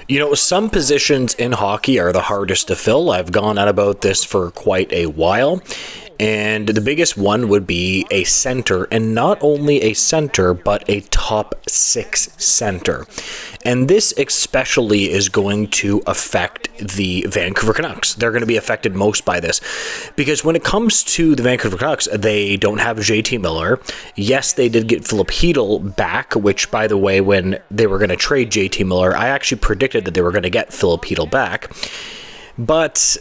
You know, some positions in hockey are the hardest to fill. I've gone on about this for quite a while. And the biggest one would be a center, and not only a center, but a top six center. And this especially is going to affect the Vancouver Canucks. They're going to be affected most by this because when it comes to the Vancouver Canucks, they don't have JT Miller. Yes, they did get Philip Hedl back, which, by the way, when they were going to trade JT Miller, I actually predicted that they were going to get Philip Hedl back. But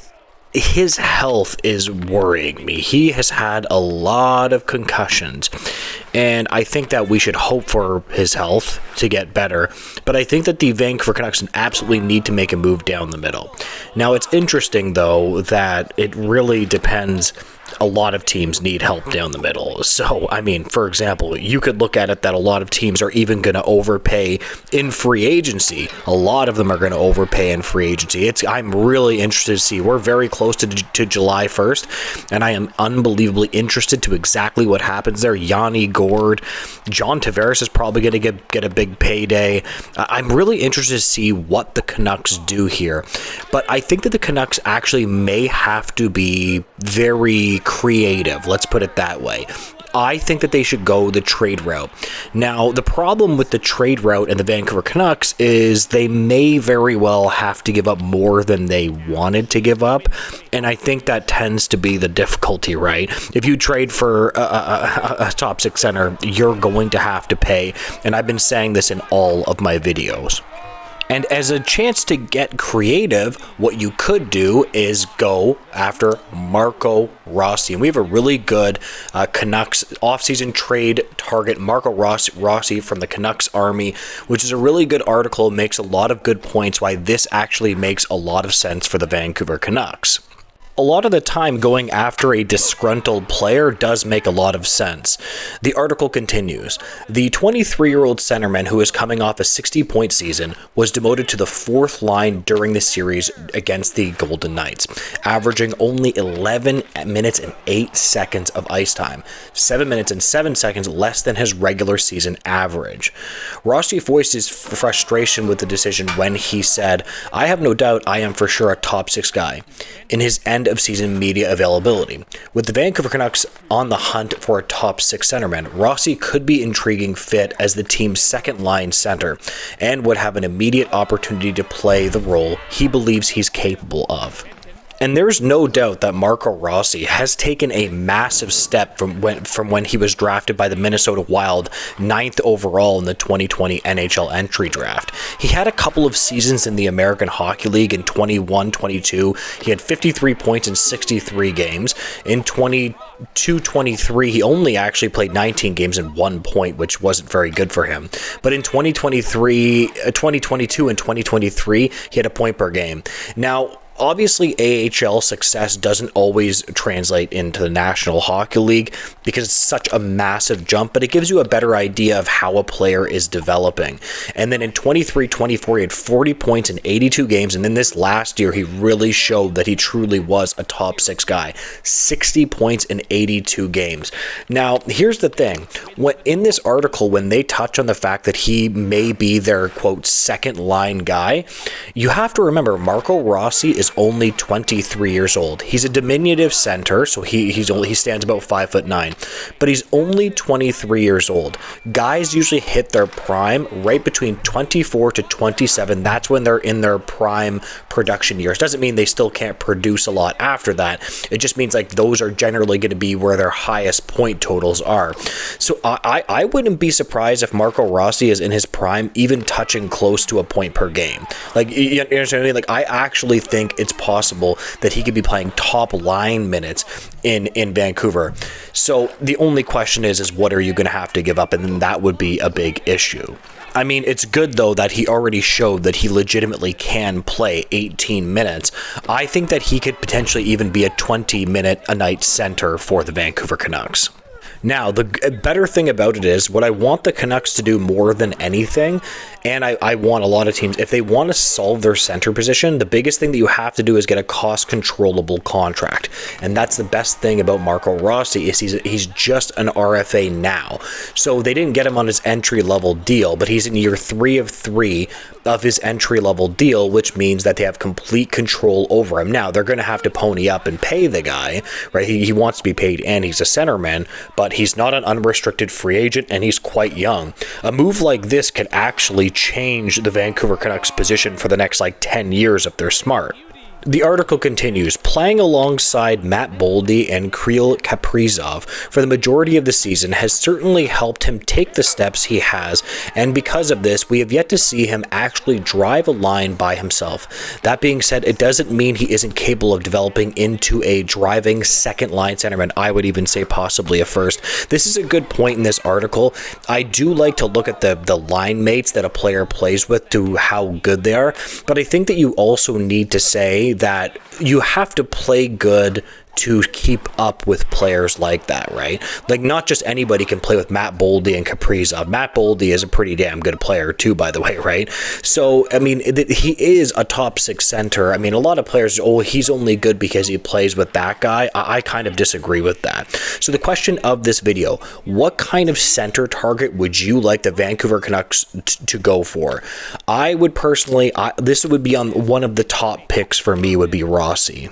his health is worrying me. He has had a lot of concussions, and I think that we should hope for his health to get better. But I think that the Vancouver Canucks absolutely need to make a move down the middle. Now, it's interesting, though, that it really depends. A lot of teams need help down the middle. So, I mean, for example, you could look at it that a lot of teams are even going to overpay in free agency. A lot of them are going to overpay in free agency. I'm really interested to see. We're very close to July 1st, and I am unbelievably interested to exactly what happens there. Yanni Gourde, John Tavares is probably going to get a big payday. I'm really interested to see what the Canucks do here. But I think that the Canucks actually may have to be very creative, let's put it that way. I think that they should go the trade route. Now, the problem with the trade route and the Vancouver Canucks is they may very well have to give up more than they wanted to give up, and I think that tends to be the difficulty, right? If you trade for a top six center, you're going to have to pay, and I've been saying this in all of my videos. And as a chance to get creative, what you could do is go after Marco Rossi. And we have a really good Canucks offseason trade target, Marco Rossi from the Canucks Army, which is a really good article. It makes a lot of good points why this actually makes a lot of sense for the Vancouver Canucks. A lot of the time, going after a disgruntled player does make a lot of sense. The article continues. The 23-year-old centerman, who is coming off a 60-point season, was demoted to the fourth line during the series against the Golden Knights, averaging only 11 minutes and 8 seconds of ice time, 7 minutes and 7 seconds less than his regular season average. Rossi voiced his frustration with the decision when he said, "I have no doubt I am for sure a top six guy," in his end of season media availability. With the Vancouver Canucks on the hunt for a top six centerman, Rossi could be an intriguing fit as the team's second line center and would have an immediate opportunity to play the role he believes he's capable of. And there's no doubt that Marco Rossi has taken a massive step from when he was drafted by the Minnesota Wild 9th overall in the 2020 NHL entry draft. He had a couple of seasons in the American Hockey League in 21-22. He had 53 points in 63 games. In 22-23, he only actually played 19 games and 1 point, which wasn't very good for him. But in 2022 and 2023, he had a point per game. Now, obviously, AHL success doesn't always translate into the National Hockey League because it's such a massive jump, but it gives you a better idea of how a player is developing. And then in 23-24, he had 40 points in 82 games, and then this last year, he really showed that he truly was a top six guy. 60 points in 82 games. Now, here's the thing. In this article, when they touch on the fact that he may be their, quote, second line guy, you have to remember Marco Rossi is only 23 years old. He's a diminutive center, so he stands about 5'9", but he's only 23 years old. Guys usually hit their prime right between 24 to 27. That's when they're in their prime production years. Doesn't mean they still can't produce a lot after that. It just means like those are generally going to be where their highest point totals are. So I wouldn't be surprised if Marco Rossi is in his prime, even touching close to a point per game. Like, you understand what I mean? Like, I actually think it's possible that he could be playing top line minutes in Vancouver. So the only question is what are you going to have to give up? And then that would be a big issue. I mean, it's good, though, that he already showed that he legitimately can play 18 minutes. I think that he could potentially even be a 20-minute-a-night center for the Vancouver Canucks. Now, the better thing about it is what I want the Canucks to do more than anything, and I want a lot of teams, if they want to solve their center position, the biggest thing that you have to do is get a cost-controllable contract. And that's the best thing about Marco Rossi is he's just an RFA now. So they didn't get him on his entry-level deal, but he's in year 3 of 3 of his entry-level deal, which means that they have complete control over him. Now, they're going to have to pony up and pay the guy, right? He wants to be paid, and he's a centerman, but he's not an unrestricted free agent, and he's quite young. A move like this could actually change the Vancouver Canucks position for the next 10 years if they're smart. The article continues, playing alongside Matt Boldy and Kirill Kaprizov for the majority of the season has certainly helped him take the steps he has, and because of this, we have yet to see him actually drive a line by himself. That being said, it doesn't mean he isn't capable of developing into a driving second-line centerman. I would even say possibly a first. This is a good point in this article. I do like to look at the line mates that a player plays with to how good they are, but I think that you also need to say that you have to play good to keep up with players like that, right? Not just anybody can play with Matt Boldy and Kaprizov. Matt Boldy is a pretty damn good player too, by the way, right? So, I mean, he is a top 6 center. I mean, a lot of players, he's only good because he plays with that guy. I kind of disagree with that. So the question of this video, what kind of center target would you like the Vancouver Canucks to go for? I would personally, this would be on one of the top picks for me would be Rossi.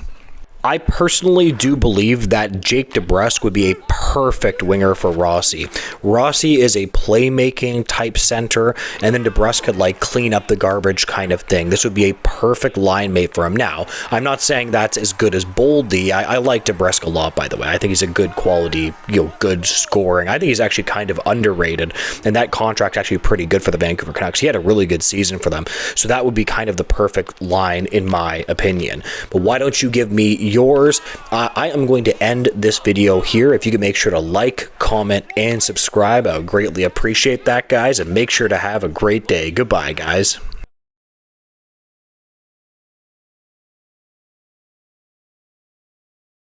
I personally do believe that Jake DeBrusk would be a perfect winger for Rossi. Rossi is a playmaking type center, and then DeBrusk could clean up the garbage kind of thing. This would be a perfect line mate for him. Now, I'm not saying that's as good as Boldy. I like DeBrusk a lot, by the way. I think he's a good quality, good scoring. I think he's actually kind of underrated, and that contract's actually pretty good for the Vancouver Canucks. He had a really good season for them, so that would be kind of the perfect line in my opinion. But why don't you give me yours? I am going to end this video here. If you could make sure to like, comment, and subscribe, I would greatly appreciate that, guys, and make sure to have a great day. Goodbye, guys.